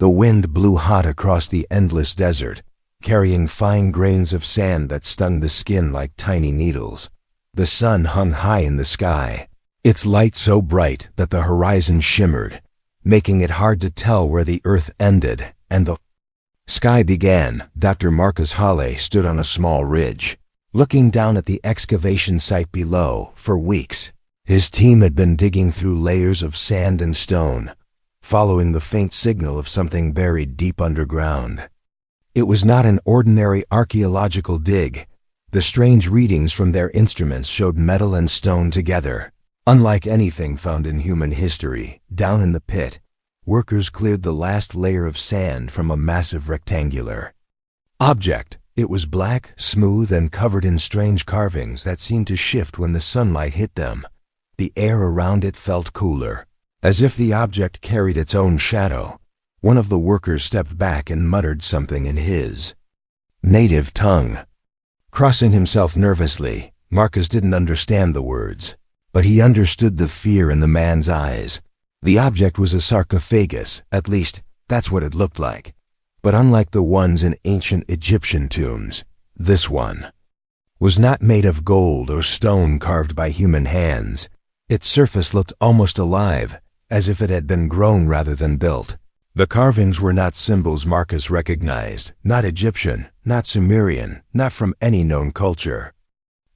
The wind blew hot across the endless desert, carrying fine grains of sand that stung the skin like tiny needles. The sun hung high in the sky, its light so bright that the horizon shimmered, making it hard to tell where the earth ended and the sky began. Dr. Marcus Halley stood on a small ridge, looking down at the excavation site below. For weeks, his team had been digging through layers of sand and stone, following the faint signal of something buried deep underground. It was not an ordinary archaeological dig. The strange readings from their instruments showed metal and stone together. Unlike anything found in human history, down in the pit, workers cleared the last layer of sand from a massive rectangular object. It was black, smooth, and covered in strange carvings that seemed to shift when the sunlight hit them. The air around it felt cooler, as if the object carried its own shadow. One of the workers stepped back and muttered something in his native tongue. Crossing himself nervously, Marcus didn't understand the words, but he understood the fear in the man's eyes. The object was a sarcophagus, at least that's what it looked like. But unlike the ones in ancient Egyptian tombs, this one was not made of gold or stone carved by human hands. Its surface looked almost alive, as if it had been grown rather than built. The carvings were not symbols Marcus recognized, not Egyptian, not Sumerian, not from any known culture.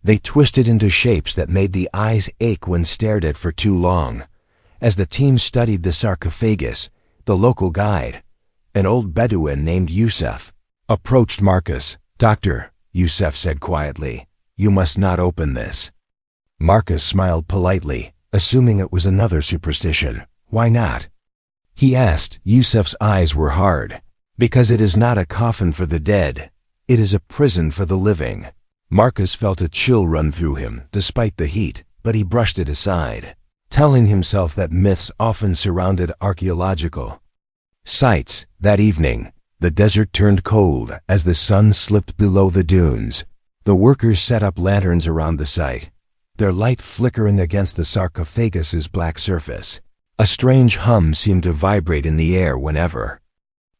They twisted into shapes that made the eyes ache when stared at for too long. As the team studied the sarcophagus, the local guide, an old Bedouin named Yusuf, approached Marcus. "Doctor," Yusuf said quietly, "you must not open this." Marcus smiled politely, assuming it was another superstition. "Why not?" he asked. Yusuf's eyes were hard. "Because it is not a coffin for the dead. It is a prison for the living." Marcus felt a chill run through him, despite the heat, but he brushed it aside, telling himself that myths often surrounded archaeological sites. That evening, the desert turned cold as the sun slipped below the dunes. The workers set up lanterns around the site, their light flickering against the sarcophagus's black surface. A strange hum seemed to vibrate in the air whenever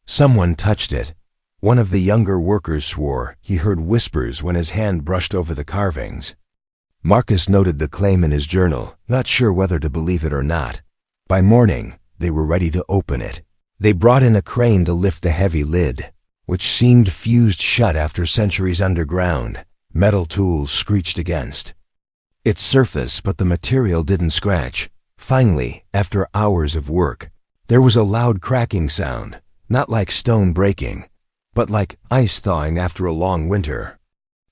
someone touched it. One of the younger workers swore he heard whispers when his hand brushed over the carvings. Marcus noted the claim in his journal, not sure whether to believe it or not. By morning, they were ready to open it. They brought in a crane to lift the heavy lid, which seemed fused shut after centuries underground. Metal tools screeched against its surface, but the material didn't scratch. Finally, after hours of work, there was a loud cracking sound, not like stone breaking, but like ice thawing after a long winter.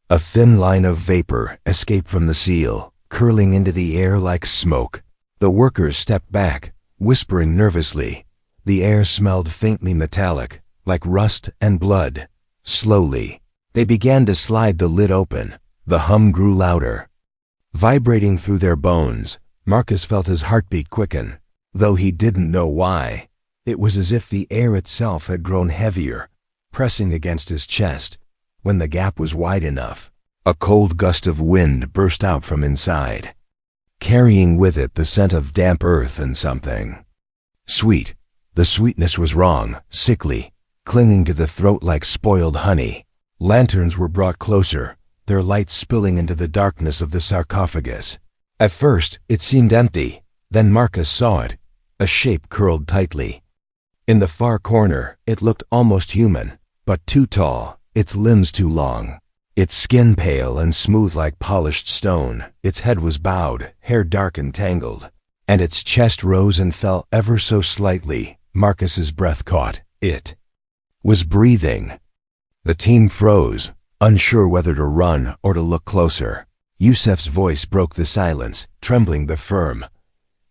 A thin line of vapor escaped from the seal, curling into the air like smoke. The workers stepped back, whispering nervously. The air smelled faintly metallic, like rust and blood. Slowly, they began to slide the lid open. The hum grew louder, vibrating through their bones. Marcus felt his heartbeat quicken, though he didn't know why. It was as if the air itself had grown heavier, pressing against his chest. When the gap was wide enough, a cold gust of wind burst out from inside, carrying with it the scent of damp earth and something sweet. The sweetness was wrong, sickly, clinging to the throat like spoiled honey. Lanterns were brought closer, their light spilling into the darkness of the sarcophagus. At first, it seemed empty. Then Marcus saw it, a shape curled tightly. In the far corner, it looked almost human, but too tall, its limbs too long, its skin pale and smooth like polished stone. Its head was bowed, hair dark and tangled, and its chest rose and fell ever so slightly. Marcus's breath caught. It was breathing. The team froze, unsure whether to run or to look closer. Yusuf's voice broke the silence, trembling but firm.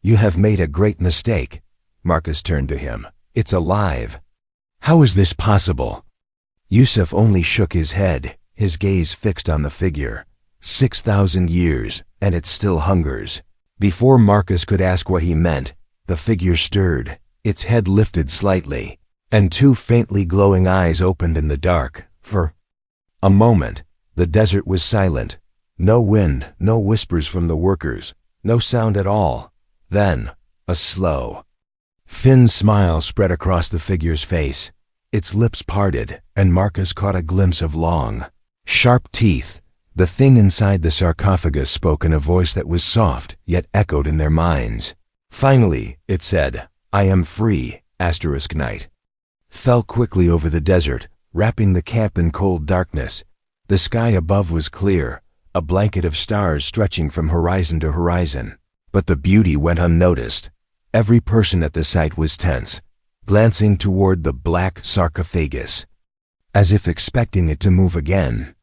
"You have made a great mistake." Marcus turned to him. "It's alive." "How is this possible?" Yusuf only shook his head, his gaze fixed on the figure. 6,000 years, and it still hungers. Before Marcus could ask what he meant, the figure stirred, its head lifted slightly, and two faintly glowing eyes opened in the dark. For a moment, the desert was silent. No wind, no whispers from the workers, no sound at all. Then, a slow, Finn's smile spread across the figure's face. Its lips parted, and Marcus caught a glimpse of long, sharp teeth. The thing inside the sarcophagus spoke in a voice that was soft, yet echoed in their minds. Finally, it said, "I am free, Night." Fell quickly over the desert, wrapping the camp in cold darkness. The sky above was clear, a blanket of stars stretching from horizon to horizon. But the beauty went unnoticed. Every person at the site was tense, glancing toward the black sarcophagus, as if expecting it to move again.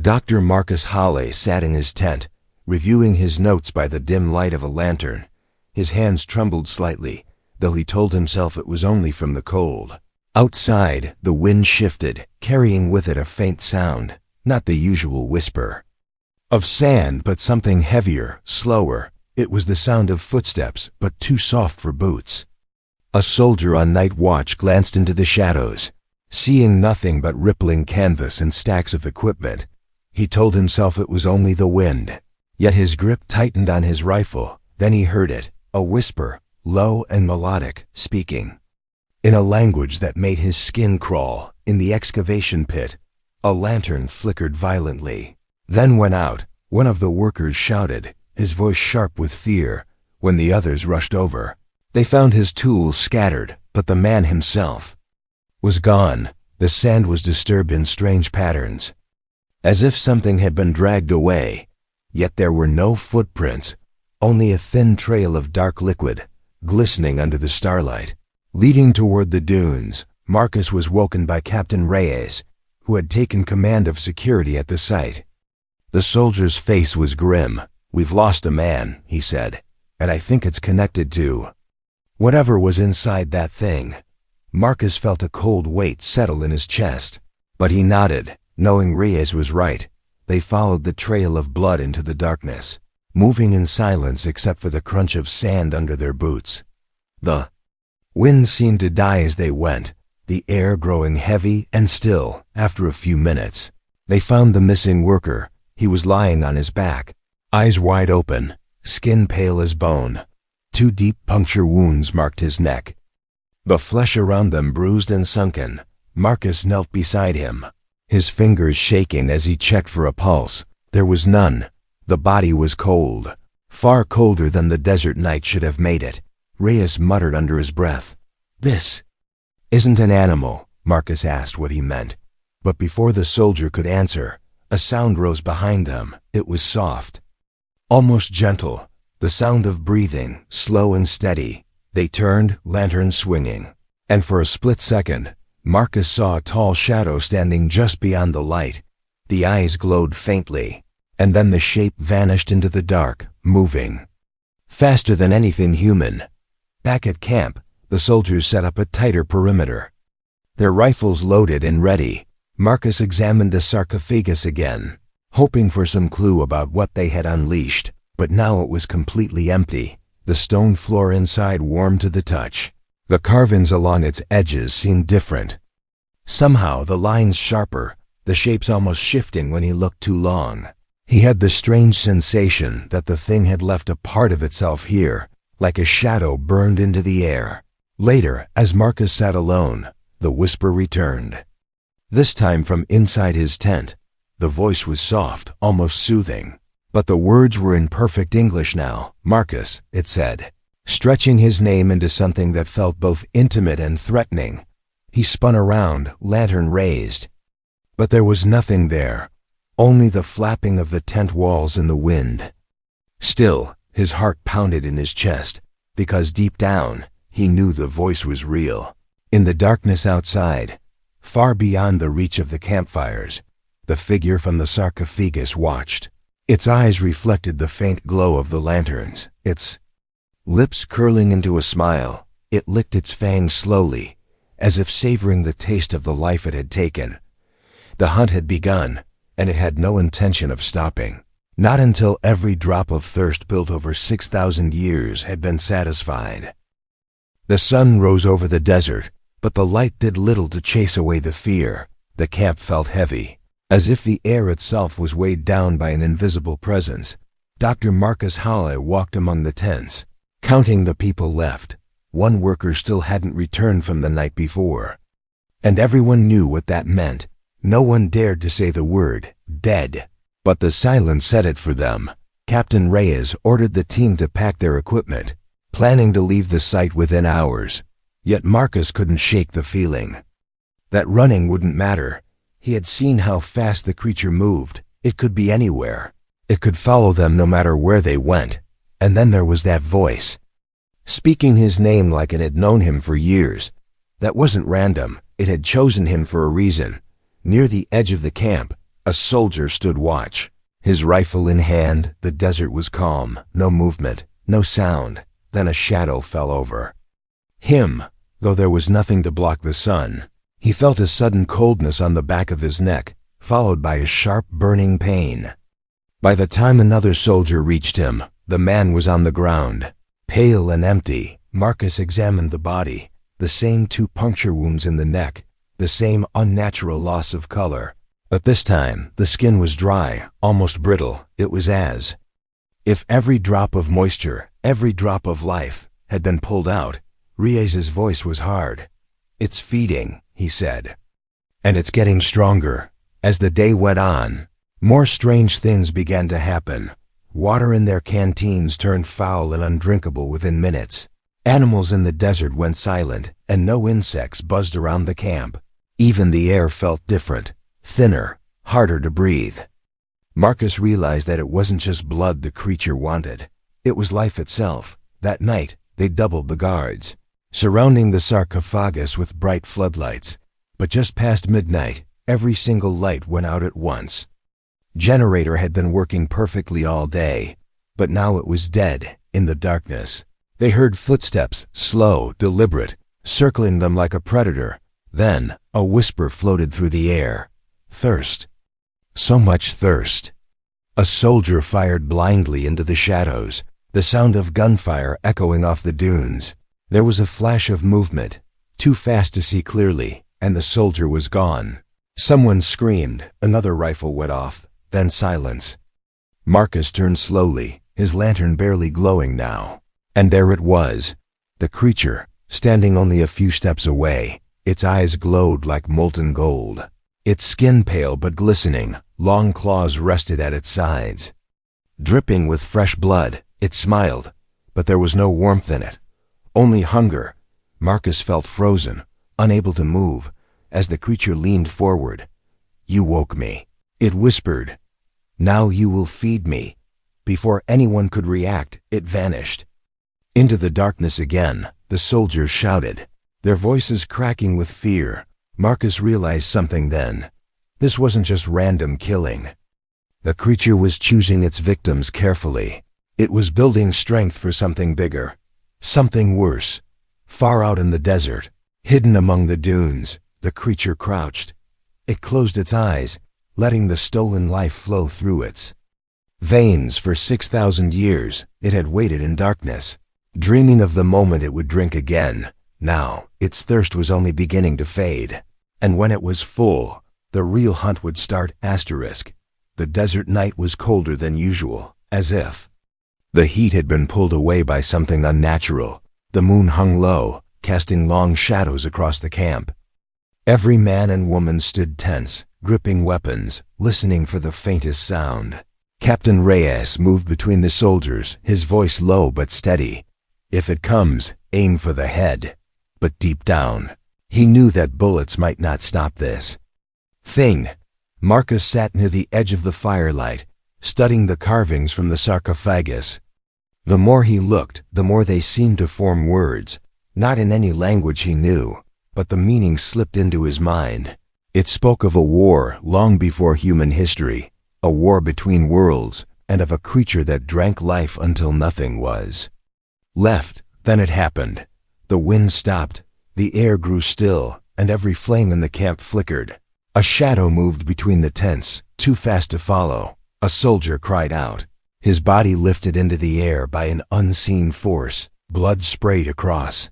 Dr. Marcus Halley sat in his tent, reviewing his notes by the dim light of a lantern. His hands trembled slightly, though he told himself it was only from the cold. Outside, the wind shifted, carrying with it a faint sound, not the usual whisper of sand, but something heavier, slower. It was the sound of footsteps, but too soft for boots. A soldier on night watch glanced into the shadows, seeing nothing but rippling canvas and stacks of equipment. He told himself it was only the wind, yet his grip tightened on his rifle. Then he heard it, a whisper, low and melodic, speaking in a language that made his skin crawl. In the excavation pit, a lantern flickered violently, then went out. One of the workers shouted, his voice sharp with fear. When the others rushed over, they found his tools scattered, but the man himself was gone. The sand was disturbed in strange patterns, as if something had been dragged away. Yet there were no footprints, only a thin trail of dark liquid, glistening under the starlight, leading toward the dunes. Marcus was woken by Captain Reyes, who had taken command of security at the site. The soldier's face was grim. "We've lost a man," he said, "and I think it's connected to whatever was inside that thing." Marcus felt a cold weight settle in his chest, but he nodded, knowing Reyes was right. They followed the trail of blood into the darkness, moving in silence except for the crunch of sand under their boots. The wind seemed to die as they went, the air growing heavy and still. After a few minutes, they found the missing worker. He was lying on his back, eyes wide open, skin pale as bone. 2 deep puncture wounds marked his neck, the flesh around them bruised and sunken. Marcus knelt beside him, his fingers shaking as he checked for a pulse. There was none. The body was cold, far colder than the desert night should have made it. Reyes muttered under his breath, "This isn't an animal." Marcus asked what he meant, but before the soldier could answer, a sound rose behind them. It was soft, almost gentle, the sound of breathing, slow and steady. They turned, lantern swinging, and for a split second, Marcus saw a tall shadow standing just beyond the light. The eyes glowed faintly, and then the shape vanished into the dark, moving faster than anything human. Back at camp, the soldiers set up a tighter perimeter, their rifles loaded and ready. Marcus examined the sarcophagus again, hoping for some clue about what they had unleashed, but now it was completely empty. The stone floor inside warmed to the touch. The carvings along its edges seemed different. Somehow the lines sharper, the shapes almost shifting when he looked too long. He had the strange sensation that the thing had left a part of itself here, like a shadow burned into the air. Later, as Marcus sat alone, the whisper returned. This time from inside his tent. The voice was soft, almost soothing, but the words were in perfect English now. "Marcus," it said, stretching his name into something that felt both intimate and threatening. He spun around, lantern raised, but there was nothing there, only the flapping of the tent walls in the wind. Still, his heart pounded in his chest, because deep down, he knew the voice was real. In the darkness outside, far beyond the reach of the campfires, the figure from the sarcophagus watched. Its eyes reflected the faint glow of the lanterns, its lips curling into a smile. It licked its fangs slowly, as if savoring the taste of the life it had taken. The hunt had begun, and it had no intention of stopping. Not until every drop of thirst built over 6,000 years had been satisfied. The sun rose over the desert, but the light did little to chase away the fear. The camp felt heavy, as if the air itself was weighed down by an invisible presence. Dr. Marcus Halley walked among the tents, counting the people left. One worker still hadn't returned from the night before. And everyone knew what that meant. No one dared to say the word, dead. But the silence said it for them. Captain Reyes ordered the team to pack their equipment, planning to leave the site within hours. Yet Marcus couldn't shake the feeling that running wouldn't matter. He had seen how fast the creature moved. It could be anywhere. It could follow them no matter where they went. And then there was that voice, speaking his name like it had known him for years. That wasn't random. It had chosen him for a reason. Near the edge of the camp, a soldier stood watch. His rifle in hand, the desert was calm. No movement, no sound. Then a shadow fell over him, though there was nothing to block the sun. He felt a sudden coldness on the back of his neck, followed by a sharp, burning pain. By the time another soldier reached him, the man was on the ground, pale and empty. Marcus examined the body. The same 2 puncture wounds in the neck, the same unnatural loss of color. But this time, the skin was dry, almost brittle. It was as if every drop of moisture, every drop of life, had been pulled out. Reyes's voice was hard. "It's feeding," he said. "And it's getting stronger." As the day went on, more strange things began to happen. Water in their canteens turned foul and undrinkable within minutes. Animals in the desert went silent, and no insects buzzed around the camp. Even the air felt different, thinner, harder to breathe. Marcus realized that it wasn't just blood the creature wanted. It was life itself. That night, they doubled the guards, surrounding the sarcophagus with bright floodlights. But just past midnight, every single light went out at once. Generator had been working perfectly all day, but now it was dead in the darkness. They heard footsteps, slow, deliberate, circling them like a predator. Then, a whisper floated through the air. Thirst. So much thirst. A soldier fired blindly into the shadows, the sound of gunfire echoing off the dunes. There was a flash of movement, too fast to see clearly, and the soldier was gone. Someone screamed, another rifle went off, then silence. Marcus turned slowly, his lantern barely glowing now. And there it was, the creature, standing only a few steps away. Its eyes glowed like molten gold. Its skin pale but glistening, long claws rested at its sides. Dripping with fresh blood, it smiled, but there was no warmth in it. Only hunger. Marcus felt frozen, unable to move, as the creature leaned forward. "You woke me," it whispered. "Now you will feed me." Before anyone could react, it vanished. Into the darkness again, the soldiers shouted, their voices cracking with fear. Marcus realized something then. This wasn't just random killing. The creature was choosing its victims carefully. It was building strength for something bigger, something worse. Far out in the desert, hidden among the dunes, the creature crouched. It closed its eyes, letting the stolen life flow through its veins. For 6,000 years, it had waited in darkness, dreaming of the moment it would drink again. Now, its thirst was only beginning to fade. And when it was full, the real hunt would start. The desert night was colder than usual, as if the heat had been pulled away by something unnatural. The moon hung low, casting long shadows across the camp. Every man and woman stood tense, gripping weapons, listening for the faintest sound. Captain Reyes moved between the soldiers, his voice low but steady. "If it comes, aim for the head." But deep down, he knew that bullets might not stop this thing. Marcus sat near the edge of the firelight, studying the carvings from the sarcophagus. The more he looked, the more they seemed to form words, not in any language he knew, but the meaning slipped into his mind. It spoke of a war long before human history, a war between worlds, and of a creature that drank life until nothing was left. Then it happened. The wind stopped, the air grew still, and every flame in the camp flickered. A shadow moved between the tents, too fast to follow. A soldier cried out. His body lifted into the air by an unseen force. Blood sprayed across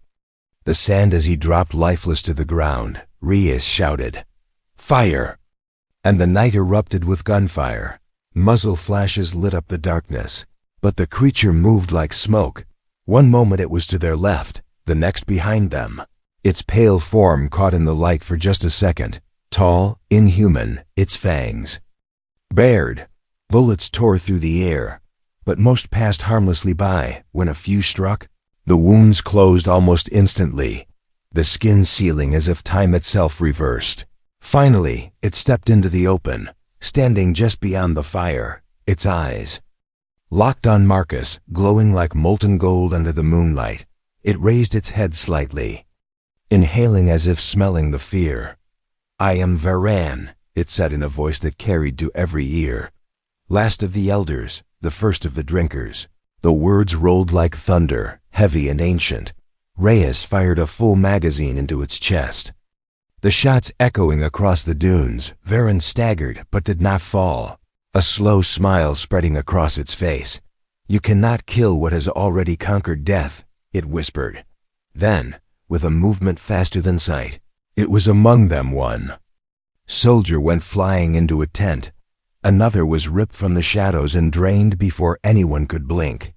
the sand as he dropped lifeless to the ground. Reyes shouted, "Fire!" And the night erupted with gunfire. Muzzle flashes lit up the darkness. But the creature moved like smoke. One moment it was to their left, the next behind them. Its pale form caught in the light for just a second, tall, inhuman, its fangs bared. Bullets tore through the air, but most passed harmlessly by. When a few struck, the wounds closed almost instantly, the skin sealing as if time itself reversed. Finally, it stepped into the open, standing just beyond the fire, its eyes locked on Marcus, glowing like molten gold under the moonlight. It raised its head slightly, inhaling as if smelling the fear. "I am Varan," it said in a voice that carried to every ear. "Last of the elders, the first of the drinkers." The words rolled like thunder, heavy and ancient. Reyes fired a full magazine into its chest. The shots echoing across the dunes, Varan staggered but did not fall, a slow smile spreading across its face. "You cannot kill what has already conquered death," it whispered. Then, with a movement faster than sight, it was among them. One soldier went flying into a tent. Another was ripped from the shadows and drained before anyone could blink.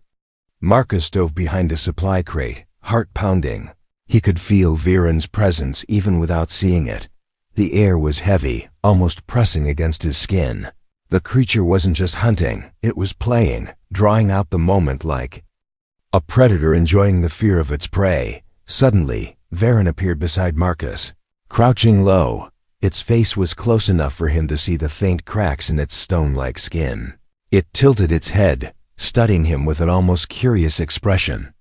Marcus dove behind a supply crate, heart pounding. He could feel Varan's presence even without seeing it. The air was heavy, almost pressing against his skin. The creature wasn't just hunting, it was playing, drawing out the moment like a predator enjoying the fear of its prey. Suddenly, Varan appeared beside Marcus, crouching low. Its face was close enough for him to see the faint cracks in its stone-like skin. It tilted its head, studying him with an almost curious expression.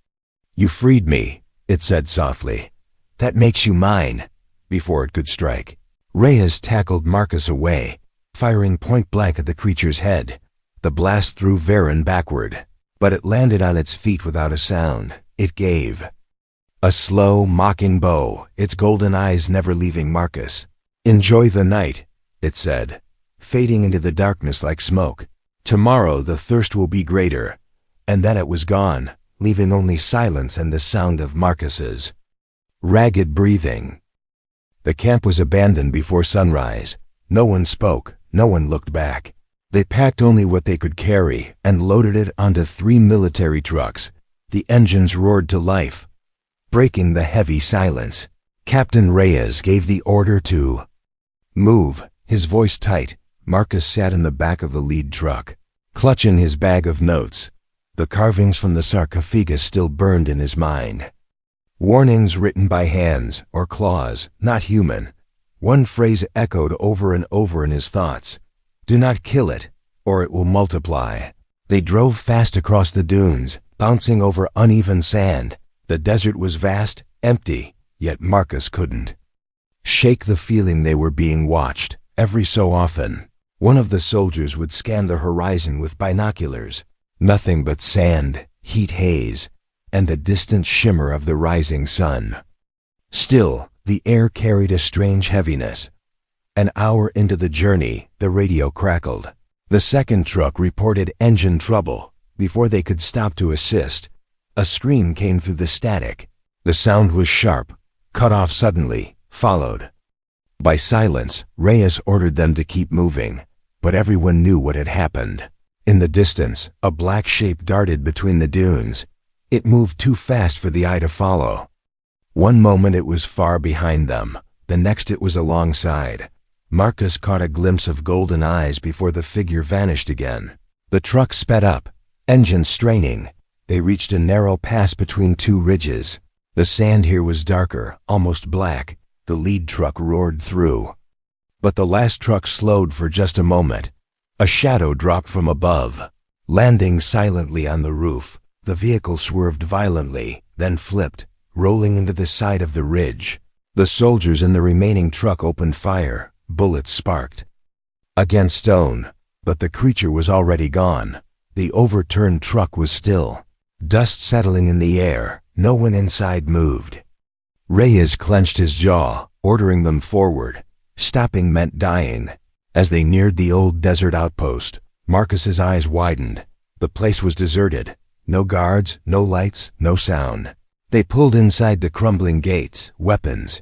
"You freed me," it said softly. "That makes you mine." Before it could strike, Reyes tackled Marcus away, firing point-blank at the creature's head. The blast threw Varan backward, but it landed on its feet without a sound. It gave a slow, mocking bow, its golden eyes never leaving Marcus. "Enjoy the night," it said, fading into the darkness like smoke. "Tomorrow the thirst will be greater." And then it was gone, leaving only silence and the sound of Marcus's ragged breathing. The camp was abandoned before sunrise. No one spoke, no one looked back. They packed only what they could carry and loaded it onto 3 military trucks. The engines roared to life, breaking the heavy silence. Captain Reyes gave the order to move, his voice tight. Marcus sat in the back of the lead truck, clutching his bag of notes. The carvings from the sarcophagus still burned in his mind. Warnings written by hands or claws, not human. One phrase echoed over and over in his thoughts: "Do not kill it, or it will multiply." They drove fast across the dunes, bouncing over uneven sand. The desert was vast, empty, yet Marcus couldn't shake the feeling they were being watched. Every so often, one of the soldiers would scan the horizon with binoculars. Nothing but sand, heat haze, and the distant shimmer of the rising sun. Still, the air carried a strange heaviness. An hour into the journey, the radio crackled. The second truck reported engine trouble. Before they could stop to assist, a scream came through the static. The sound was sharp, cut off suddenly, followed by silence. Reyes ordered them to keep moving, but everyone knew what had happened. In the distance, a black shape darted between the dunes. It moved too fast for the eye to follow. One moment it was far behind them, the next it was alongside. Marcus caught a glimpse of golden eyes before the figure vanished again. The truck sped up, engine straining. They reached a narrow pass between 2 ridges. The sand here was darker, almost black. The lead truck roared through. But the last truck slowed for just a moment. A shadow dropped from above, landing silently on the roof. The vehicle swerved violently, then flipped, rolling into the side of the ridge. The soldiers in the remaining truck opened fire. Bullets sparked against stone, but the creature was already gone. The overturned truck was still, dust settling in the air. No one inside moved. Reyes clenched his jaw, ordering them forward. Stopping meant dying. As they neared the old desert outpost, Marcus's eyes widened. The place was deserted. No guards, no lights, no sound. They pulled inside the crumbling gates, weapons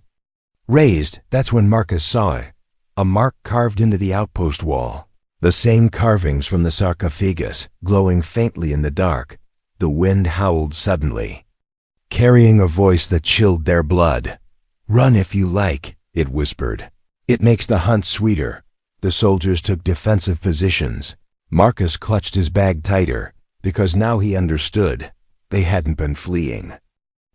raised. That's when Marcus saw it. A mark carved into the outpost wall. The same carvings from the sarcophagus, glowing faintly in the dark. The wind howled suddenly. carrying a voice that chilled their blood. "Run if you like," it whispered. "It makes the hunt sweeter." The soldiers took defensive positions. Marcus clutched his bag tighter, because now he understood. They hadn't been fleeing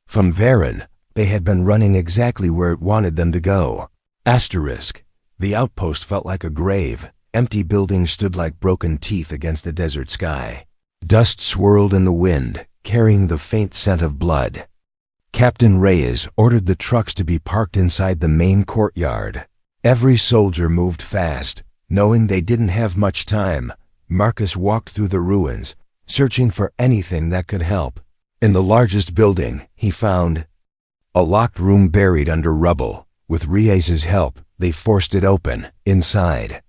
from Varen. They had been running exactly where it wanted them to go. Asterisk. The outpost felt like a grave. Empty buildings stood like broken teeth against the desert sky. Dust swirled in the wind, carrying the faint scent of blood. Captain Reyes ordered the trucks to be parked inside the main courtyard. Every soldier moved fast, knowing they didn't have much time. Marcus walked through the ruins, searching for anything that could help. In the largest building, he found a locked room buried under rubble. With Reyes's help, they forced it open. Inside,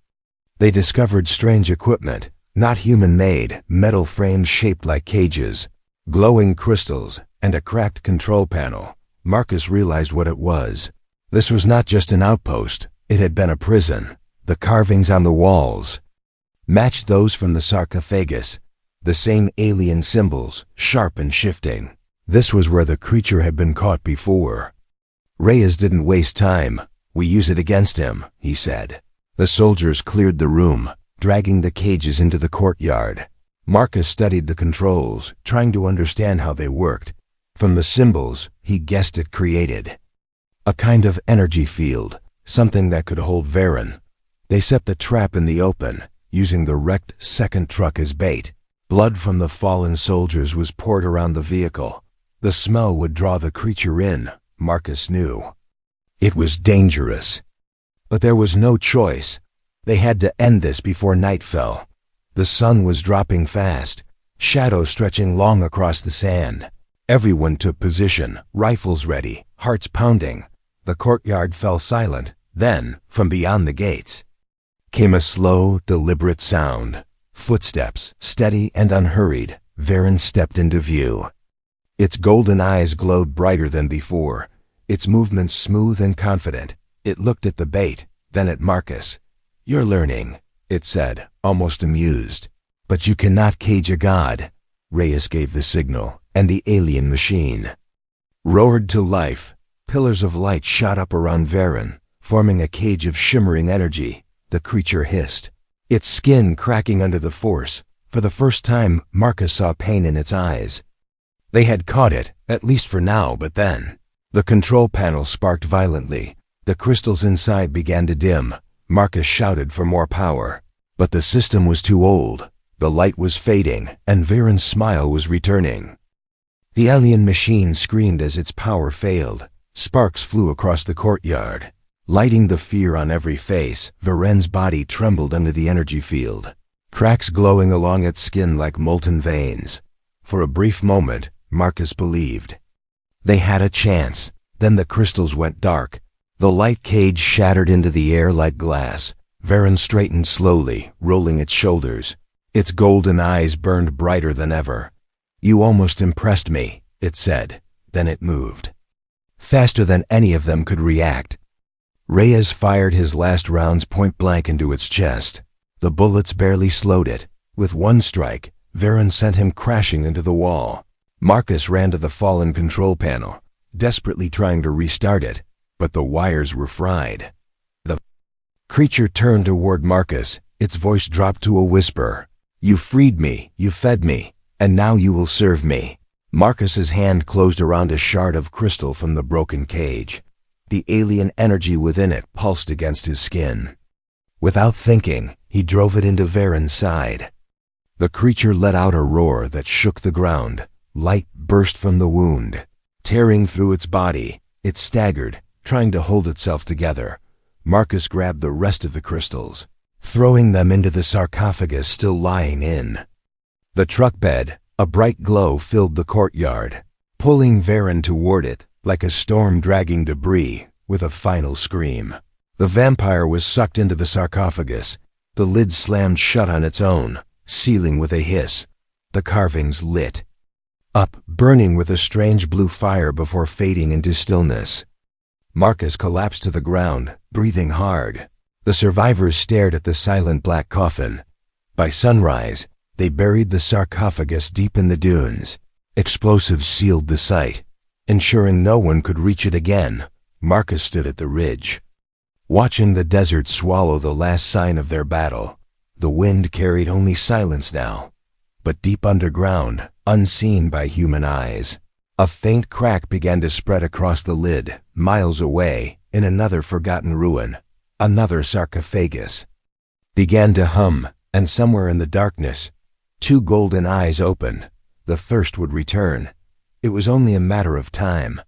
they discovered strange equipment, not human-made, metal frames shaped like cages, glowing crystals, and a cracked control panel. Marcus realized what it was. This was not just an outpost, it had been a prison. The carvings on the walls matched those from the sarcophagus, the same alien symbols, sharp and shifting. This was where the creature had been caught before. Reyes didn't waste time. "We use it against him," he said. The soldiers cleared the room, dragging the cages into the courtyard. Marcus studied the controls, trying to understand how they worked. From the symbols, he guessed it created a kind of energy field, something that could hold Varen. They set the trap in the open, using the wrecked second truck as bait. Blood from the fallen soldiers was poured around the vehicle. The smell would draw the creature in, Marcus knew. It was dangerous. But there was no choice. They had to end this before night fell. The sun was dropping fast, shadows stretching long across the sand. Everyone took position, rifles ready, hearts pounding. The courtyard fell silent. Then, from beyond the gates, came a slow, deliberate sound. Footsteps, steady and unhurried. Varen stepped into view. Its golden eyes glowed brighter than before, its movements smooth and confident. It looked at the bait, then at Marcus. "You're learning," it said, almost amused. "But you cannot cage a god." Reyes gave the signal, and the alien machine roared to life. Pillars of light shot up around Varen, forming a cage of shimmering energy. The creature hissed, its skin cracking under the force. For the first time, Marcus saw pain in its eyes. They had caught it, at least for now, but then the control panel sparked violently. The crystals inside began to dim. Marcus shouted for more power. But the system was too old. The light was fading, and Varen's smile was returning. The alien machine screamed as its power failed. Sparks flew across the courtyard, lighting the fear on every face. Varen's body trembled under the energy field, cracks glowing along its skin like molten veins. For a brief moment, Marcus believed they had a chance. Then the crystals went dark. The light cage shattered into the air like glass. Varen straightened slowly, rolling its shoulders. Its golden eyes burned brighter than ever. "You almost impressed me," it said. Then it moved, faster than any of them could react. Reyes fired his last rounds point blank into its chest. The bullets barely slowed it. With one strike, Varen sent him crashing into the wall. Marcus ran to the fallen control panel, desperately trying to restart it, but the wires were fried. The creature turned toward Marcus. Its voice dropped to a whisper. "You freed me, you fed me, and now you will serve me." Marcus's hand closed around a shard of crystal from the broken cage. The alien energy within it pulsed against his skin. Without thinking, he drove it into Varen's side. The creature let out a roar that shook the ground. Light burst from the wound, tearing through its body. It staggered, trying to hold itself together. Marcus grabbed the rest of the crystals, throwing them into the sarcophagus still lying in the truck bed. A bright glow filled the courtyard, pulling Varen toward it like a storm dragging debris. With a final scream, the vampire was sucked into the sarcophagus. The lid slammed shut on its own, sealing with a hiss. The carvings lit up, burning with a strange blue fire before fading into stillness. Marcus collapsed to the ground, breathing hard. The survivors stared at the silent black coffin. By sunrise, they buried the sarcophagus deep in the dunes. Explosives sealed the site. Ensuring no one could reach it again, Marcus stood at the ridge, watching the desert swallow the last sign of their battle. The wind carried only silence now, but deep underground, unseen by human eyes, a faint crack began to spread across the lid. Miles away, in another forgotten ruin, another sarcophagus began to hum, and somewhere in the darkness, two golden eyes opened. The thirst would return. It was only a matter of time.